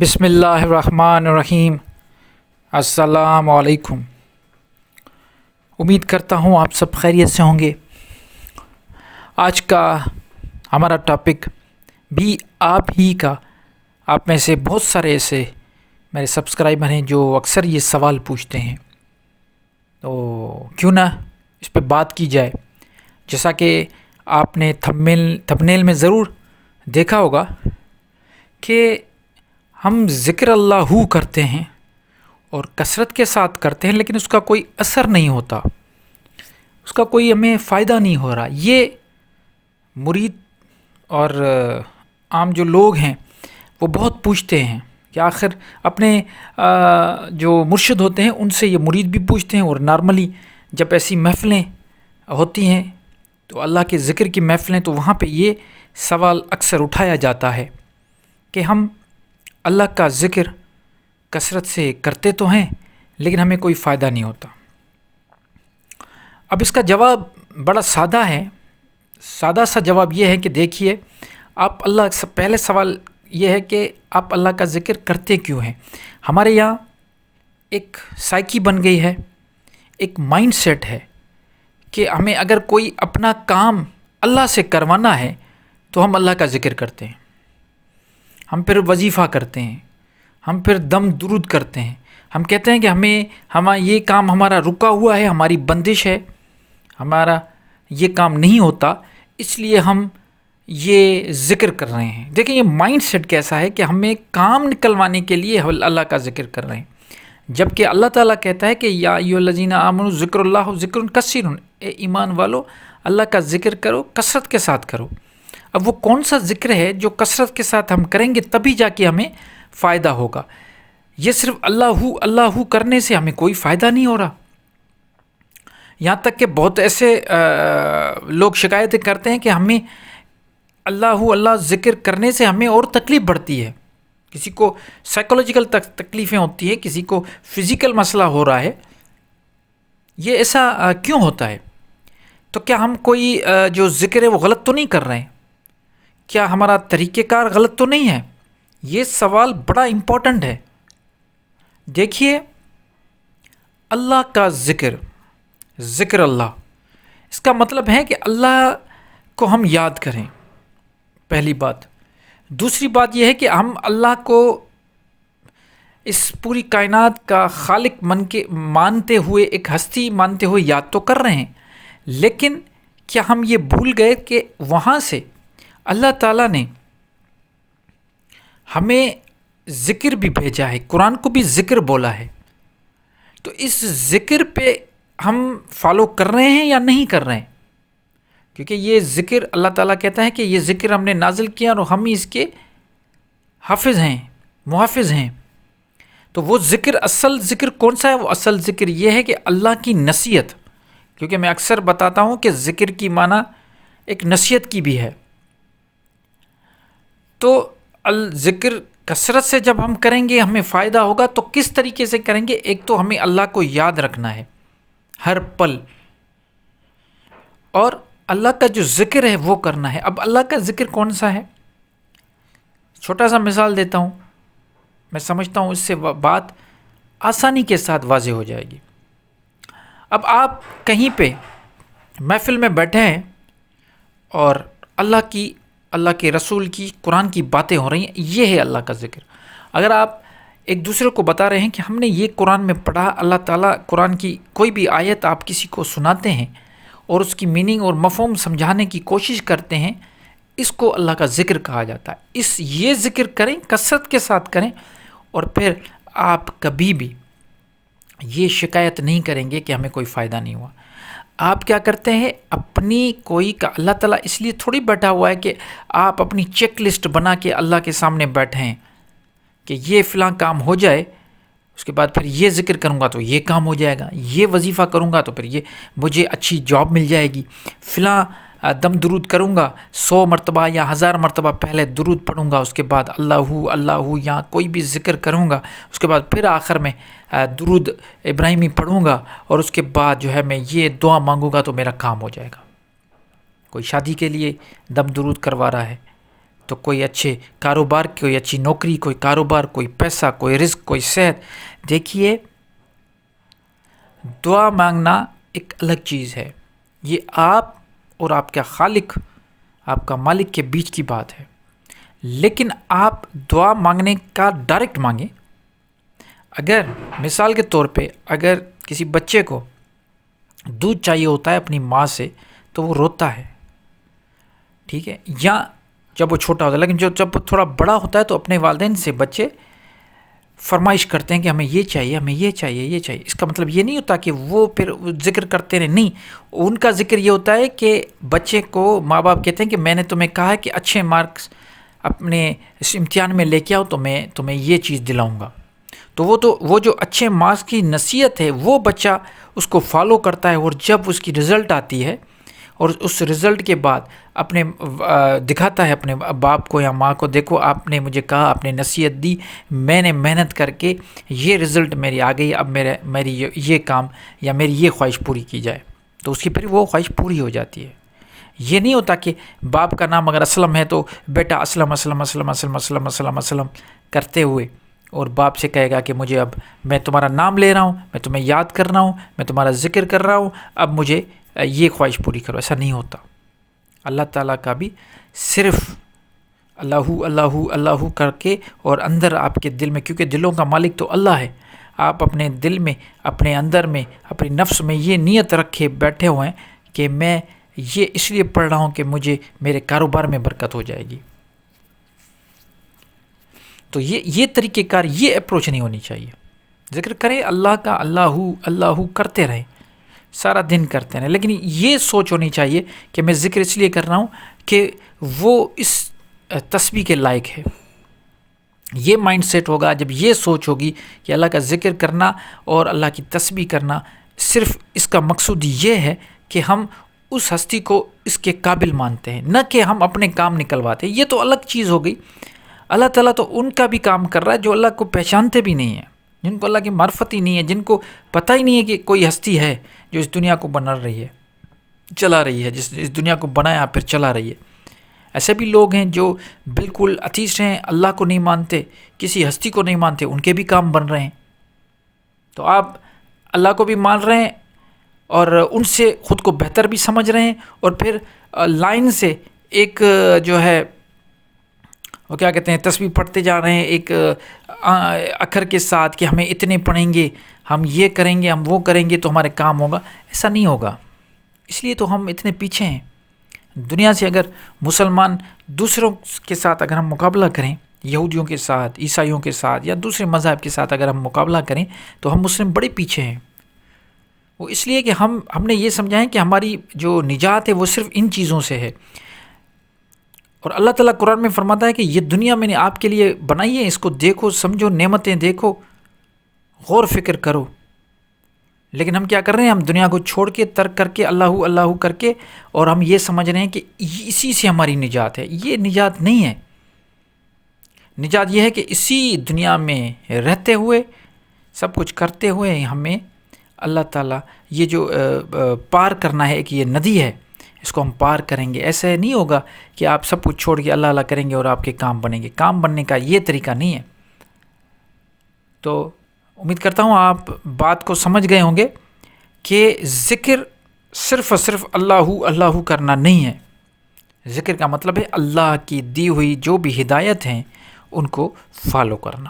بسم اللہ الرحمن الرحیم۔ السلام علیکم۔ امید کرتا ہوں آپ سب خیریت سے ہوں گے۔ آج کا ہمارا ٹاپک بھی آپ ہی کا، آپ میں سے بہت سارے ایسے میرے سبسکرائبر ہیں جو اکثر یہ سوال پوچھتے ہیں، تو کیوں نہ اس پہ بات کی جائے۔ جیسا کہ آپ نے تھمبنیل میں ضرور دیکھا ہوگا کہ ہم ذکر اللہ کرتے ہیں اور کثرت کے ساتھ کرتے ہیں، لیکن اس کا کوئی اثر نہیں ہوتا، اس کا کوئی ہمیں فائدہ نہیں ہو رہا۔ یہ مرید اور عام جو لوگ ہیں وہ بہت پوچھتے ہیں کہ آخر اپنے جو مرشد ہوتے ہیں ان سے یہ مرید بھی پوچھتے ہیں، اور نارملی جب ایسی محفلیں ہوتی ہیں تو اللہ کے ذکر کی محفلیں، تو وہاں پہ یہ سوال اکثر اٹھایا جاتا ہے کہ ہم اللہ کا ذکر کثرت سے کرتے تو ہیں لیکن ہمیں کوئی فائدہ نہیں ہوتا۔ اب اس کا جواب بڑا سادہ ہے۔ سادہ سا جواب یہ ہے کہ دیکھیے، آپ پہلے سوال یہ ہے کہ آپ اللہ کا ذکر کرتے کیوں ہیں۔ ہمارے یہاں ایک سائیکی بن گئی ہے، ایک مائنڈ سیٹ ہے کہ ہمیں اگر کوئی اپنا کام اللہ سے کروانا ہے تو ہم اللہ کا ذکر کرتے ہیں، ہم پھر وظیفہ کرتے ہیں، ہم پھر دم درود کرتے ہیں، ہم کہتے ہیں کہ ہمیں یہ کام ہمارا رکا ہوا ہے، ہماری بندش ہے، ہمارا یہ کام نہیں ہوتا، اس لیے ہم یہ ذکر کر رہے ہیں۔ دیکھیں یہ مائنڈ سیٹ کیسا ہے کہ ہمیں کام نکلوانے کے لیے اللہ کا ذکر کر رہے ہیں، جبکہ اللہ تعالیٰ کہتا ہے کہ یا ایھا الذین آمنوا ذکر اللہ ذکر کثیر، اے ایمان والو اللہ کا ذکر کرو، کثرت کے ساتھ کرو۔ اب وہ کون سا ذکر ہے جو کثرت کے ساتھ ہم کریں گے تبھی جا کے ہمیں فائدہ ہوگا۔ یہ صرف اللہ کرنے سے ہمیں کوئی فائدہ نہیں ہو رہا۔ یہاں تک کہ بہت ایسے لوگ شکایتیں کرتے ہیں کہ ہمیں اللہ ذکر کرنے سے ہمیں اور تکلیف بڑھتی ہے، کسی کو سائیکولوجیکل تکلیفیں ہوتی ہیں، کسی کو فزیکل مسئلہ ہو رہا ہے۔ یہ ایسا کیوں ہوتا ہے؟ تو کیا ہم کوئی جو ذکر ہے وہ غلط تو نہیں کر رہے ہیں؟ کیا ہمارا طریقہ کار غلط تو نہیں ہے؟ یہ سوال بڑا امپورٹنٹ ہے۔ دیکھیے، اللہ کا ذکر اللہ، اس کا مطلب ہے کہ اللہ کو ہم یاد کریں، پہلی بات۔ دوسری بات یہ ہے کہ ہم اللہ کو اس پوری کائنات کا خالق مانتے ہوئے، ایک ہستی مانتے ہوئے یاد تو کر رہے ہیں، لیکن کیا ہم یہ بھول گئے کہ وہاں سے اللہ تعالیٰ نے ہمیں ذکر بھی بھیجا ہے، قرآن کو بھی ذکر بولا ہے، تو اس ذکر پہ ہم فالو کر رہے ہیں یا نہیں کر رہے ہیں؟ کیونکہ یہ ذکر اللہ تعالیٰ کہتا ہے کہ یہ ذکر ہم نے نازل کیا اور ہم ہی اس کے حافظ ہیں، محافظ ہیں۔ تو وہ ذکر، اصل ذکر کون سا ہے؟ وہ اصل ذکر یہ ہے کہ اللہ کی نصیحت، کیونکہ میں اکثر بتاتا ہوں کہ ذکر کی معنی ایک نصیحت کی بھی ہے۔ تو ذکر کثرت سے جب ہم کریں گے ہمیں فائدہ ہوگا، تو کس طریقے سے کریں گے؟ ایک تو ہمیں اللہ کو یاد رکھنا ہے ہر پل، اور اللہ کا جو ذکر ہے وہ کرنا ہے۔ اب اللہ کا ذکر کون سا ہے؟ چھوٹا سا مثال دیتا ہوں، میں سمجھتا ہوں اس سے بات آسانی کے ساتھ واضح ہو جائے گی۔ اب آپ کہیں پہ محفل میں بیٹھے ہیں اور اللہ کے رسول کی، قرآن کی باتیں ہو رہی ہیں، یہ ہے اللہ کا ذکر۔ اگر آپ ایک دوسرے کو بتا رہے ہیں کہ ہم نے یہ قرآن میں پڑھا، اللہ تعالیٰ قرآن کی کوئی بھی آیت آپ کسی کو سناتے ہیں اور اس کی میننگ اور مفہوم سمجھانے کی کوشش کرتے ہیں، اس کو اللہ کا ذکر کہا جاتا ہے۔ یہ ذکر کریں، کثرت کے ساتھ کریں، اور پھر آپ کبھی بھی یہ شکایت نہیں کریں گے کہ ہمیں کوئی فائدہ نہیں ہوا۔ آپ کیا کرتے ہیں؟ اپنی کوئی کا اللہ تعالیٰ اس لیے تھوڑی بیٹھا ہوا ہے کہ آپ اپنی چیک لسٹ بنا کے اللہ کے سامنے بیٹھے ہیں کہ یہ فلاں کام ہو جائے، اس کے بعد پھر یہ ذکر کروں گا تو یہ کام ہو جائے گا، یہ وظیفہ کروں گا تو پھر یہ مجھے اچھی جاب مل جائے گی، فلاں دم درود کروں گا 100 مرتبہ یا 1000 مرتبہ، پہلے درود پڑھوں گا، اس کے بعد اللہ یا کوئی بھی ذکر کروں گا، اس کے بعد پھر آخر میں درود ابراہیمی پڑھوں گا، اور اس کے بعد جو ہے میں یہ دعا مانگوں گا تو میرا کام ہو جائے گا۔ کوئی شادی کے لیے دم درود کروا رہا ہے، تو کوئی اچھے کاروبار، کوئی اچھی نوکری، کوئی کاروبار، کوئی پیسہ، کوئی رزق، کوئی صحت۔ دیکھیے دعا مانگنا ایک الگ چیز ہے، یہ آپ اور آپ کا خالق، آپ کا مالک کے بیچ کی بات ہے۔ لیکن آپ دعا مانگنے کا ڈائریکٹ مانگیں۔ اگر مثال کے طور پہ اگر کسی بچے کو دودھ چاہیے ہوتا ہے اپنی ماں سے تو وہ روتا ہے، ٹھیک ہے، یا جب وہ چھوٹا ہوتا ہے، لیکن جب وہ تھوڑا بڑا ہوتا ہے تو اپنے والدین سے بچے فرمائش کرتے ہیں کہ ہمیں یہ چاہیے، ہمیں یہ چاہیے، یہ چاہیے۔ اس کا مطلب یہ نہیں ہوتا کہ وہ پھر ذکر کرتے رہے، نہیں، ان کا ذکر یہ ہوتا ہے کہ بچے کو ماں باپ کہتے ہیں کہ میں نے تمہیں کہا ہے کہ اچھے مارکس اپنے اس امتحان میں لے کے آؤ تو میں تمہیں یہ چیز دلاؤں گا۔ تو وہ جو اچھے مارکس کی نصیحت ہے وہ بچہ اس کو فالو کرتا ہے، اور جب اس کی رزلٹ آتی ہے اور اس رزلٹ کے بعد اپنے دکھاتا ہے اپنے باپ کو یا ماں کو، دیکھو آپ نے مجھے کہا، آپ نے نصیحت دی، میں نے محنت کر کے یہ رزلٹ میری آ گئی، اب میری یہ کام یا میری یہ خواہش پوری کی جائے، تو اس کی پھر وہ خواہش پوری ہو جاتی ہے۔ یہ نہیں ہوتا کہ باپ کا نام اگر اسلم ہے تو بیٹا اسلم اسلم اسلم اسلم اسلم اسلم اسلم کرتے ہوئے، اور باپ سے کہے گا کہ مجھے اب میں تمہارا نام لے رہا ہوں، میں تمہیں یاد کر رہا ہوں، میں تمہارا ذکر کر رہا ہوں، اب مجھے یہ خواہش پوری کرو۔ ایسا نہیں ہوتا۔ اللہ تعالیٰ کا بھی صرف اللہ اللہ اللہ کر کے، اور اندر آپ کے دل میں، کیونکہ دلوں کا مالک تو اللہ ہے، آپ اپنے دل میں، اپنے اندر میں، اپنی نفس میں یہ نیت رکھے بیٹھے ہوئے ہیں کہ میں یہ اس لیے پڑھ رہا ہوں کہ مجھے میرے کاروبار میں برکت ہو جائے گی۔ تو یہ طریقہ کار، یہ اپروچ نہیں ہونی چاہیے۔ ذکر کریں اللہ کا، اللہ اللہ کرتے رہیں، سارا دن کرتے رہیں، لیکن یہ سوچ ہونی چاہیے کہ میں ذکر اس لیے کر رہا ہوں کہ وہ اس تسبیح کے لائق ہے۔ یہ مائنڈ سیٹ ہوگا جب یہ سوچ ہوگی کہ اللہ کا ذکر کرنا اور اللہ کی تسبیح کرنا صرف اس کا مقصود یہ ہے کہ ہم اس ہستی کو اس کے قابل مانتے ہیں، نہ کہ ہم اپنے کام نکلواتے ہیں۔ یہ تو الگ چیز ہو گئی۔ اللہ تعالیٰ تو ان کا بھی کام کر رہا ہے جو اللہ کو پہچانتے بھی نہیں ہیں، جن کو اللہ کی معرفت ہی نہیں ہے، جن کو پتہ ہی نہیں ہے کہ کوئی ہستی ہے جو اس دنیا کو بنا رہی ہے، چلا رہی ہے، جس اس دنیا کو بنایا پھر چلا رہی ہے۔ ایسے بھی لوگ ہیں جو بالکل اتیش ہیں، اللہ کو نہیں مانتے، کسی ہستی کو نہیں مانتے، ان کے بھی کام بن رہے ہیں۔ تو آپ اللہ کو بھی مان رہے ہیں اور ان سے خود کو بہتر بھی سمجھ رہے ہیں، اور پھر لائن سے ایک جو ہے وہ کیا کہتے ہیں تسبیح پڑھتے جا رہے ہیں ایک اکھر کے ساتھ کہ ہمیں اتنے پڑھیں گے، ہم یہ کریں گے، ہم وہ کریں گے تو ہمارے کام ہوگا۔ ایسا نہیں ہوگا۔ اس لیے تو ہم اتنے پیچھے ہیں دنیا سے۔ اگر مسلمان دوسروں کے ساتھ اگر ہم مقابلہ کریں، یہودیوں کے ساتھ، عیسائیوں کے ساتھ، یا دوسرے مذہب کے ساتھ اگر ہم مقابلہ کریں تو ہم مسلم بڑے پیچھے ہیں۔ وہ اس لیے کہ ہم نے یہ سمجھا ہے کہ ہماری جو نجات ہے وہ صرف ان چیزوں سے ہے۔ اور اللہ تعالیٰ قرآن میں فرماتا ہے کہ یہ دنیا میں نے آپ کے لیے بنائی ہے، اس کو دیکھو، سمجھو، نعمتیں دیکھو، غور فکر کرو۔ لیکن ہم کیا کر رہے ہیں؟ ہم دنیا کو چھوڑ کے، ترک کر کے، اللہ اللہ کر کے، اور ہم یہ سمجھ رہے ہیں کہ اسی سے ہماری نجات ہے۔ یہ نجات نہیں ہے۔ نجات یہ ہے کہ اسی دنیا میں رہتے ہوئے، سب کچھ کرتے ہوئے، ہمیں اللہ تعالیٰ یہ جو پار کرنا ہے، کہ یہ ندی ہے، اس کو ہم پار کریں گے۔ ایسے نہیں ہوگا کہ آپ سب کچھ چھوڑ کے اللہ اللہ کریں گے اور آپ کے کام بنیں گے۔ کام بننے کا یہ طریقہ نہیں ہے۔ تو امید کرتا ہوں آپ بات کو سمجھ گئے ہوں گے کہ ذکر صرف اور صرف اللہ اللہ کرنا نہیں ہے۔ ذکر کا مطلب ہے اللہ کی دی ہوئی جو بھی ہدایت ہیں ان کو فالو کرنا۔